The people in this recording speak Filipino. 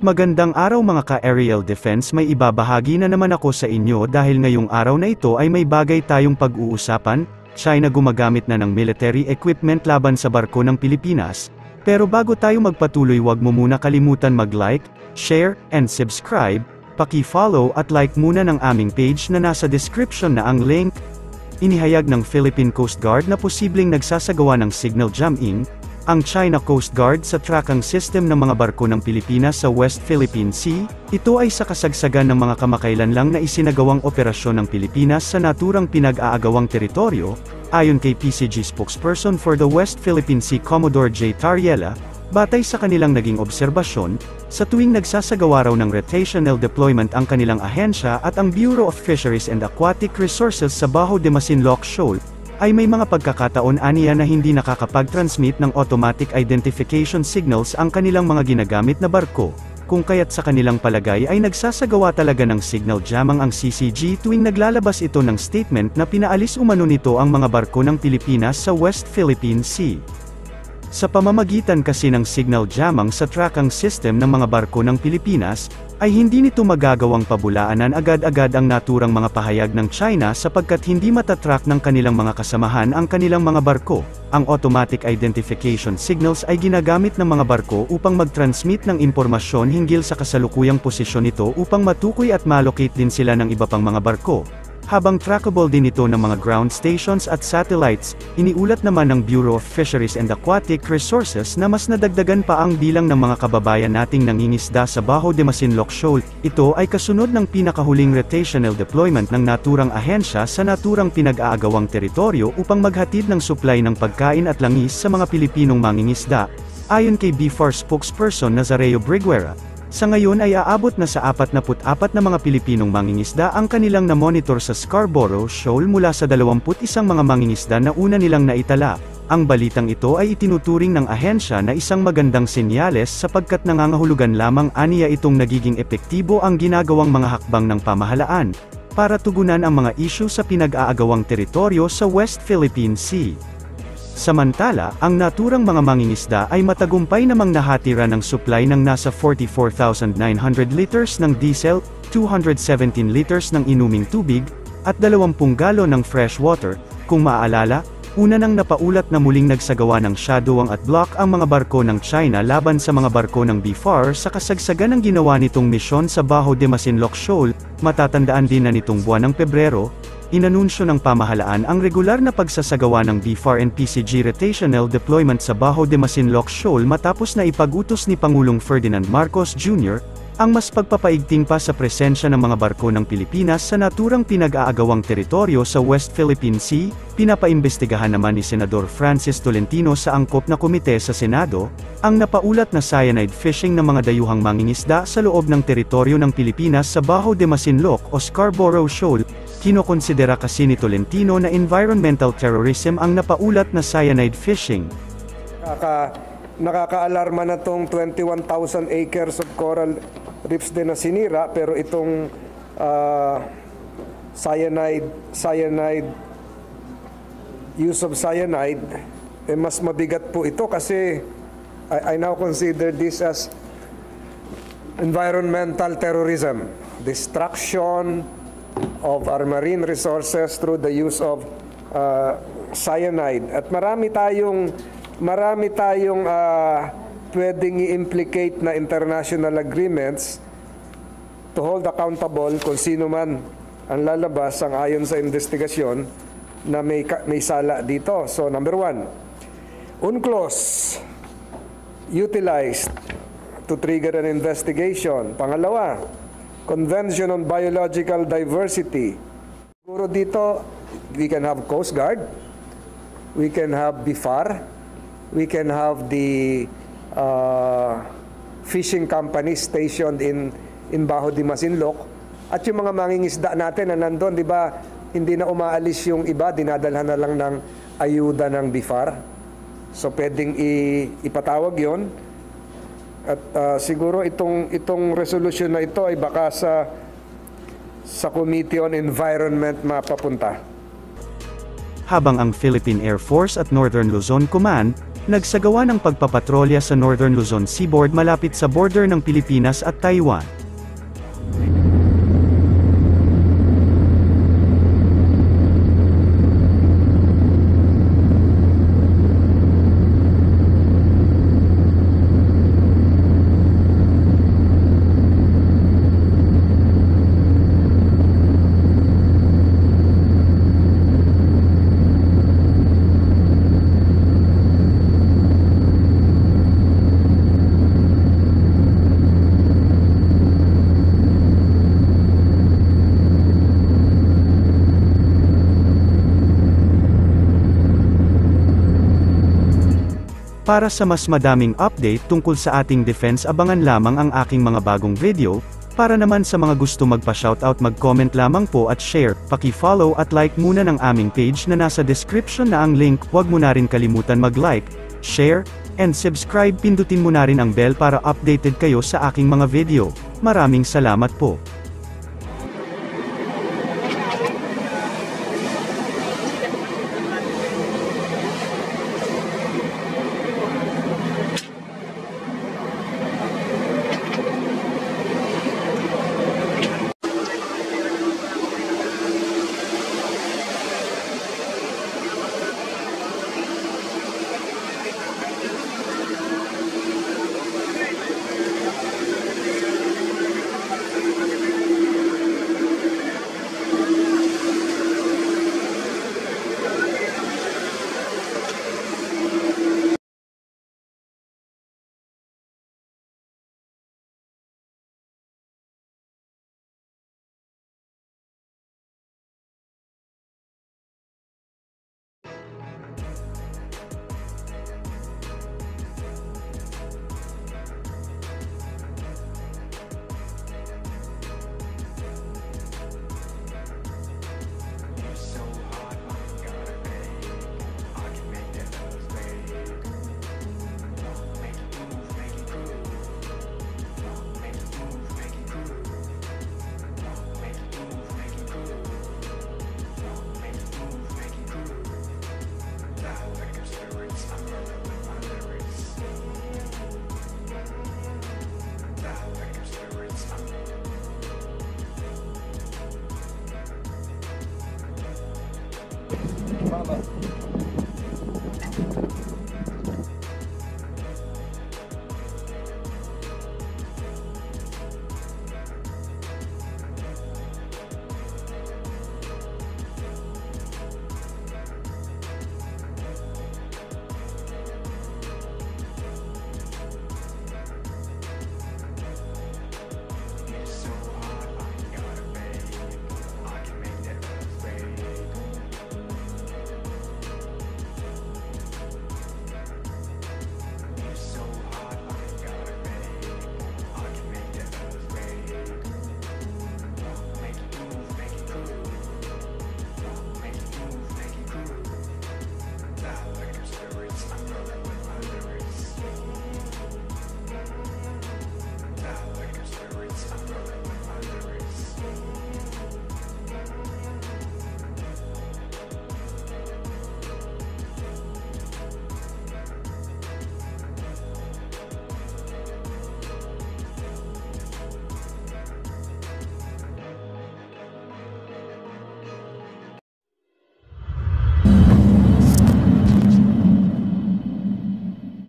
Magandang araw mga ka-aerial defense, may ibabahagi na naman ako sa inyo dahil ngayong araw na ito ay may bagay tayong pag-uusapan. China gumagamit na ng military equipment laban sa barko ng Pilipinas. Pero bago tayo magpatuloy, wag mo muna kalimutan mag-like, share, and subscribe. Paki-follow at like muna ng aming page na nasa description na ang link. Inihayag ng Philippine Coast Guard na posibleng nagsasagawa ng signal jamming ang China Coast Guard sa tracking system ng mga barko ng Pilipinas sa West Philippine Sea. Ito ay sa kasagsagan ng mga kamakailan lang na isinagawang operasyon ng Pilipinas sa naturang pinag-aagawang teritoryo. Ayon kay PCG spokesperson for the West Philippine Sea Commodore J. Tariela, batay sa kanilang naging obserbasyon, sa tuwing nagsasagawa raw ng rotational deployment ang kanilang ahensya at ang Bureau of Fisheries and Aquatic Resources sa Bajo de Masinloc Shoal, ay may mga pagkakataon aniya na hindi nakakapag-transmit ng automatic identification signals ang kanilang mga ginagamit na barko, kung kaya't sa kanilang palagay ay nagsasagawa talaga ng signal jamming ang CCG tuwing naglalabas ito ng statement na pinaalis umano nito ang mga barko ng Pilipinas sa West Philippine Sea. Sa pamamagitan kasi ng signal jamming sa tracking system ng mga barko ng Pilipinas, ay hindi nito magagawang pabulaanan agad-agad ang naturang mga pahayag ng China sapagkat hindi matatrack ng kanilang mga kasamahan ang kanilang mga barko. Ang automatic identification signals ay ginagamit ng mga barko upang mag-transmit ng impormasyon hinggil sa kasalukuyang posisyon nito upang matukoy at malocate din sila ng iba pang mga barko. Habang trackable din ito ng mga ground stations at satellites, iniulat naman ng Bureau of Fisheries and Aquatic Resources na mas nadagdagan pa ang bilang ng mga kababayan nating nangingisda sa Bajo de Masinloc Shoal. Ito ay kasunod ng pinakahuling rotational deployment ng naturang ahensya sa naturang pinag-aagawang teritoryo upang maghatid ng supply ng pagkain at langis sa mga Pilipinong mangingisda. Ayon kay BFAR spokesperson Nazareo Briguera, sa ngayon ay aabot na sa 44 na mga Pilipinong mangingisda ang kanilang na-monitor sa Scarborough Shoal mula sa 21 mga mangingisda na una nilang naitala. Ang balitang ito ay itinuturing ng ahensya na isang magandang senyales sapagkat nangangahulugan lamang aniya itong nagiging epektibo ang ginagawang mga hakbang ng pamahalaan para tugunan ang mga isyu sa pinag-aagawang teritoryo sa West Philippine Sea. Samantala, ang naturang mga mangingisda ay matagumpay namang nahatira ng supply ng nasa 44,900 liters ng diesel, 217 liters ng inuming tubig, at 20 galon ng fresh water. Kung maaalala, una nang napaulat na muling nagsagawa ng shadowing at block ang mga barko ng China laban sa mga barko ng BFAR sa kasagsagan ng ginawa nitong misyon sa Bajo de Masinloc Shoal. Matatandaan din na nitong buwan ng Pebrero, inanunsyo ng pamahalaan ang regular na pagsasagawa ng BFAR and PCG rotational deployment sa Bajo de Masinloc Shoal matapos na ipag-utos ni Pangulong Ferdinand Marcos Jr. ang mas pagpapaigting pa sa presensya ng mga barko ng Pilipinas sa naturang pinag-aagawang teritoryo sa West Philippine Sea. Pinapaimbestigahan naman ni Senador Francis Tolentino sa angkop na komite sa Senado, ang napaulat na cyanide fishing ng mga dayuhang mangingisda sa loob ng teritoryo ng Pilipinas sa Bajo de Masinloc o Scarborough Shoal. Kinokonsidera kasi ni Tolentino na environmental terrorism ang napaulat na cyanide fishing. Nakaka-alarma na tong 21,000 acres of coral reefs din na sinira, pero itong use of cyanide, mas mabigat po ito kasi I now consider this as environmental terrorism, destruction of our marine resources through the use of cyanide. At marami tayong pwedeng i-implicate na international agreements to hold accountable kung sino man ang lalabas ang ayon sa investigasyon na may sala dito. So number 1, UNCLOS utilized to trigger an investigation. Pangalawa, Convention on Biological Diversity. Siguro dito, we can have Coast Guard, we can have BFAR, we can have the fishing companies stationed in Bajo de Masinloc, at yung mga mangingisda natin na nandun, di ba, hindi na umaalis yung iba, dinadalhan na lang ng ayuda ng BFAR. So pwedeng ipatawag yon. At siguro itong resolution na ito ay baka sa Committee on Environment mapapunta. Habang ang Philippine Air Force at Northern Luzon Command nagsagawa ng pagpapatrolya sa Northern Luzon Seaboard malapit sa border ng Pilipinas at Taiwan. Para sa mas madaming update tungkol sa ating defense, abangan lamang ang aking mga bagong video. Para naman sa mga gusto magpa-shoutout, mag-comment lamang po at share, paki-follow at like muna ng aming page na nasa description na ang link. Huwag mo na rin kalimutan mag-like, share, and subscribe. Pindutin mo na rin ang bell para updated kayo sa aking mga video. Maraming salamat po. Mama.